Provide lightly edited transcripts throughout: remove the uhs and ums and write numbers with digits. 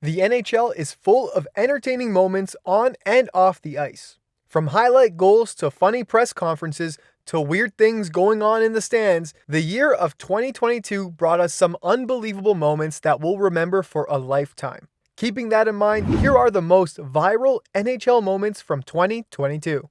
The NHL is full of entertaining moments on and off the ice. From highlight goals to funny press conferences to weird things going on in the stands, the year of 2022 brought us some unbelievable moments that we'll remember for a lifetime. Keeping that in mind, here are the most viral NHL moments from 2022.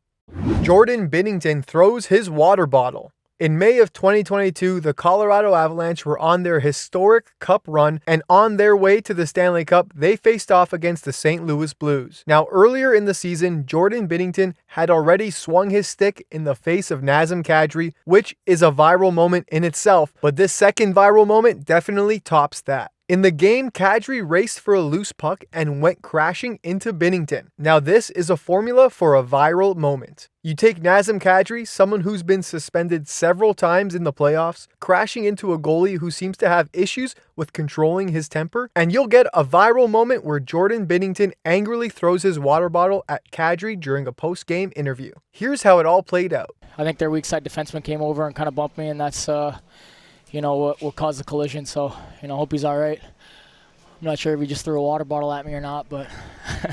Jordan Binnington throws his water bottle. In May of 2022, the Colorado Avalanche were on their historic Cup run, and on their way to the Stanley Cup, they faced off against the St. Louis Blues. Now, earlier in the season, Jordan Binnington had already swung his stick in the face of Nazem Kadri, which is a viral moment in itself, but this second viral moment definitely tops that. In the game, Kadri raced for a loose puck and went crashing into Binnington. Now this is a formula for a viral moment. You take Nazem Kadri, someone who's been suspended several times in the playoffs, crashing into a goalie who seems to have issues with controlling his temper, and you'll get a viral moment where Jordan Binnington angrily throws his water bottle at Kadri during a post-game interview. Here's how it all played out. I think their weak side defenseman came over and kind of bumped me, and that's what caused the collision. So, hope he's all right. I'm not sure if he just threw a water bottle at me or not, but.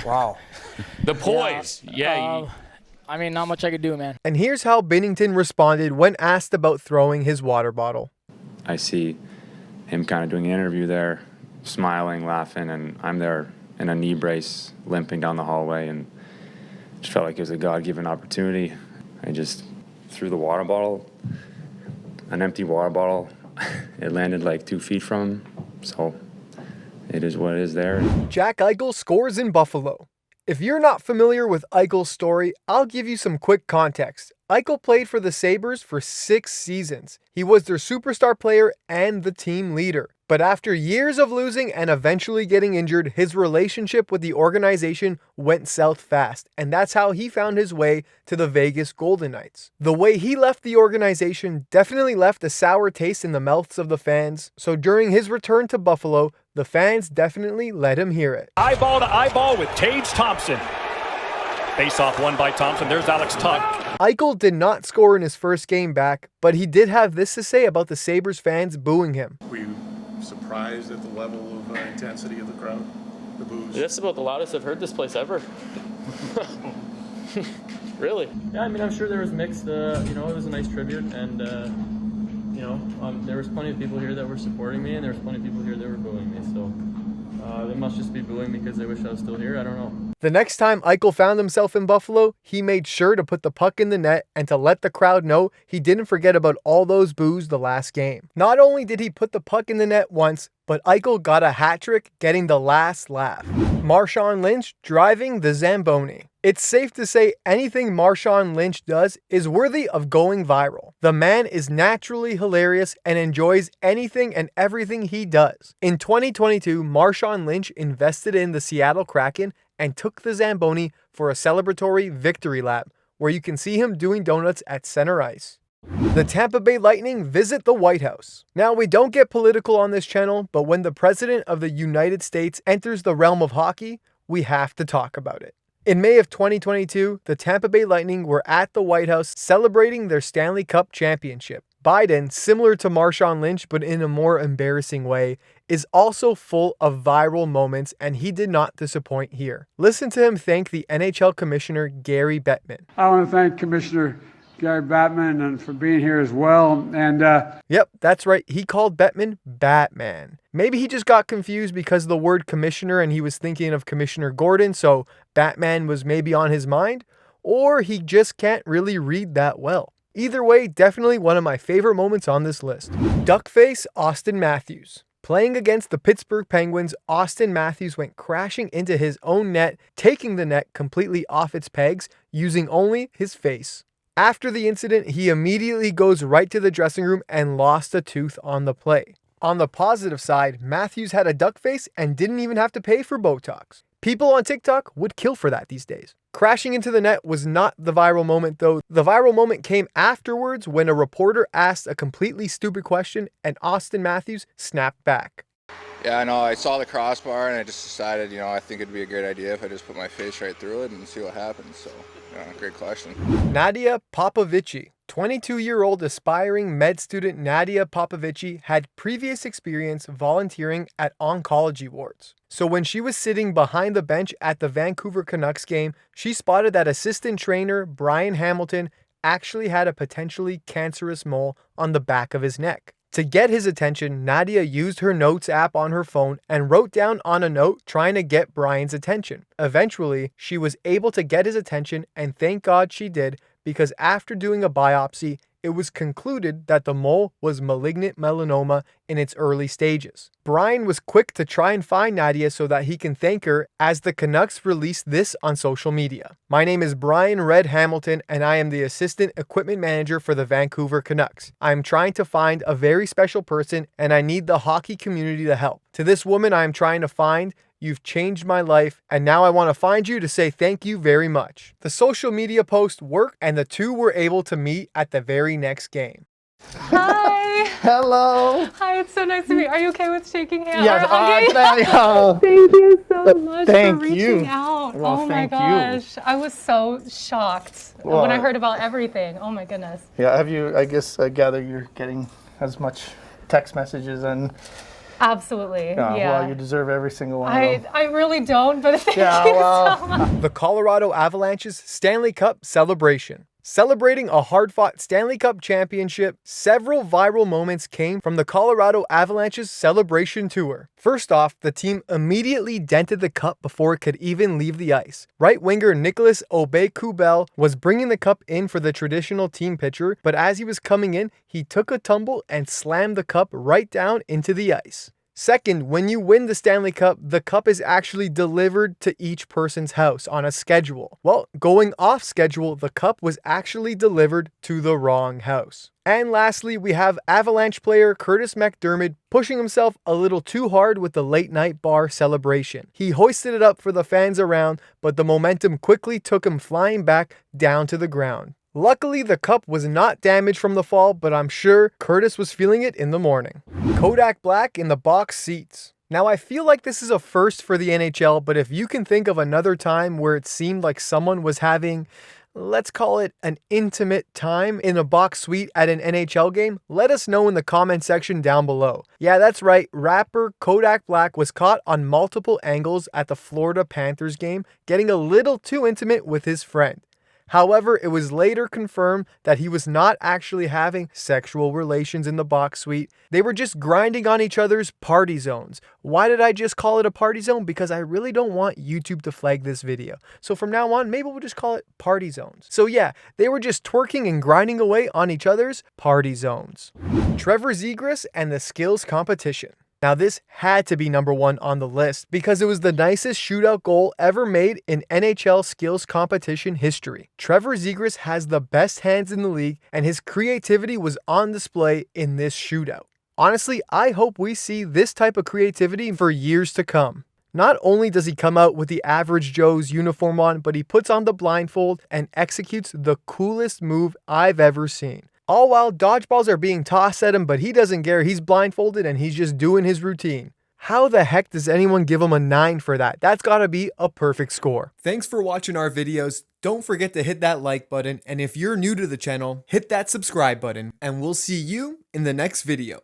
Wow. The poise. Yeah. Not much I could do, man. And here's how Binnington responded when asked about throwing his water bottle. I see him kind of doing an interview there, smiling, laughing, and I'm there in a knee brace, limping down the hallway, and just felt like it was a God-given opportunity. I just threw the water bottle, an empty water bottle. It landed like 2 feet from him, so it is what it is there. Jack Eichel scores in Buffalo. If you're not familiar with Eichel's story, I'll give you some quick context. Eichel played for the Sabres for 6 seasons. He was their superstar player and the team leader. But after years of losing and eventually getting injured, his relationship with the organization went south fast, and that's how he found his way to the Vegas Golden Knights. The way he left the organization definitely left a sour taste in the mouths of the fans, so during his return to Buffalo, the fans definitely let him hear it. Eyeball to eyeball with Tage Thompson. Face-off won by Thompson. There's Alex Tuch. Eichel did not score in his first game back, but he did have this to say about the Sabres fans booing him. Were you surprised at the level of intensity of the crowd, the boos? That's about the loudest I've heard this place ever. Really? Yeah, I'm sure there was mixed. It was a nice tribute, and there was plenty of people here that were supporting me, and there was plenty of people here that were booing me. So they must just be booing me because they wish I was still here. I don't know. The next time Eichel found himself in Buffalo, he made sure to put the puck in the net and to let the crowd know he didn't forget about all those boos the last game. Not only did he put the puck in the net once, but Eichel got a hat trick, getting the last laugh. MARSHAWN LYNCH driving the ZAMBONI. It's safe to say anything MARSHAWN LYNCH does is worthy of going viral. The man is naturally hilarious and enjoys anything and everything he does. In 2022, MARSHAWN LYNCH invested in the Seattle Kraken and took the ZAMBONI for a celebratory victory lap, where you can see him doing donuts at center ice. The Tampa Bay Lightning visit the White House. Now, we don't get political on this channel, but when the President of the United States enters the realm of hockey, we have to talk about it. In May of 2022, the Tampa Bay Lightning were at the White House celebrating their Stanley Cup championship. Biden, similar to MARSHAWN LYNCH but in a more embarrassing way, is also full of viral moments, and he did not disappoint here. Listen to him thank the NHL Commissioner Gary Bettman. I want to thank Commissioner Gary Bettman and for being here as well. And Yep, that's right. He called Bettman Batman. Maybe he just got confused because of the word commissioner and he was thinking of Commissioner Gordon, so Batman was maybe on his mind, or he just can't really read that well. Either way, definitely one of my favorite moments on this list. Duckface Austin Matthews. Playing against the Pittsburgh Penguins, Austin Matthews went crashing into his own net, taking the net completely off its pegs, using only his face. After the incident, he immediately goes right to the dressing room and lost a tooth on the play. On the positive side, Matthews had a duck face and didn't even have to pay for Botox. People on TikTok would kill for that these days. Crashing into the net was not the viral moment though. The viral moment came afterwards when a reporter asked a completely stupid question and Austin Matthews snapped back. Yeah, I know. I saw the crossbar and I just decided, I think it'd be a great idea if I just put my face right through it and see what happens. So, great question. Nadia Popovici. 22-year-old aspiring med student Nadia Popovici had previous experience volunteering at oncology wards. So when she was sitting behind the bench at the Vancouver Canucks game, she spotted that assistant trainer Brian Hamilton actually had a potentially cancerous mole on the back of his neck. To get his attention, Nadia used her notes app on her phone and wrote down on a note trying to get Brian's attention. Eventually, she was able to get his attention, and thank God she did, because after doing a biopsy, it was concluded that the mole was malignant melanoma in its early stages. Brian was quick to try and find Nadia so that he can thank her as the Canucks released this on social media. My name is Brian Red Hamilton and I am the assistant equipment manager for the Vancouver Canucks. I am trying to find a very special person and I need the hockey community to help. To this woman I am trying to find, you've changed my life, and now I want to find you to say thank you very much. The social media post worked, and the two were able to meet at the very next game. Hi. Hello. Hi, it's so nice to meet you. Are you okay with shaking hands? Yes, Thank you so much for reaching you. out. Well, oh my gosh. I was so shocked when I heard about everything. Oh my goodness. Yeah, I guess I gather you're getting as much text messages and Absolutely. Yeah. Well, you deserve every single one. I really don't, but thank you so much. The Colorado Avalanche's Stanley Cup celebration. Celebrating a hard-fought Stanley Cup championship, several viral moments came from the Colorado Avalanche's celebration tour. First off, the team immediately dented the cup before it could even leave the ice. Right winger Nicholas Aube-Kubel was bringing the cup in for the traditional team pitcher, but as he was coming in, he took a tumble and slammed the cup right down into the ice. Second, when you win the Stanley Cup, the cup is actually delivered to each person's house on a schedule. Well, going off schedule, the cup was actually delivered to the wrong house. And lastly, we have Avalanche player Curtis McDermott pushing himself a little too hard with the late night bar celebration. He hoisted it up for the fans around, but the momentum quickly took him flying back down to the ground. Luckily, the cup was not damaged from the fall, but I'm sure Curtis was feeling it in the morning. Kodak Black in the box seats. Now, I feel like this is a first for the NHL, but if you can think of another time where it seemed like someone was having, let's call it an intimate time in a box suite at an NHL game, let us know in the comment section down below. Yeah, that's right, rapper Kodak Black was caught on multiple angles at the Florida Panthers game, getting a little too intimate with his friend. However, it was later confirmed that he was not actually having sexual relations in the box suite. They were just grinding on each other's party zones. Why did I just call it a party zone? Because I really don't want YouTube to flag this video. So from now on, maybe we'll just call it party zones. So yeah, they were just twerking and grinding away on each other's party zones. Trevor Zegras and the skills competition. Now this had to be number one on the list because it was the nicest shootout goal ever made in NHL skills competition history. Trevor Zegras has the best hands in the league and his creativity was on display in this shootout. Honestly, I hope we see this type of creativity for years to come. Not only does he come out with the average Joe's uniform on, but he puts on the blindfold and executes the coolest move I've ever seen. All while dodgeballs are being tossed at him, but he doesn't care. He's blindfolded and he's just doing his routine. How the heck does anyone give him a 9 for that? That's gotta be a perfect score. Thanks for watching our videos. Don't forget to hit that like button. And if you're new to the channel, hit that subscribe button. And we'll see you in the next video.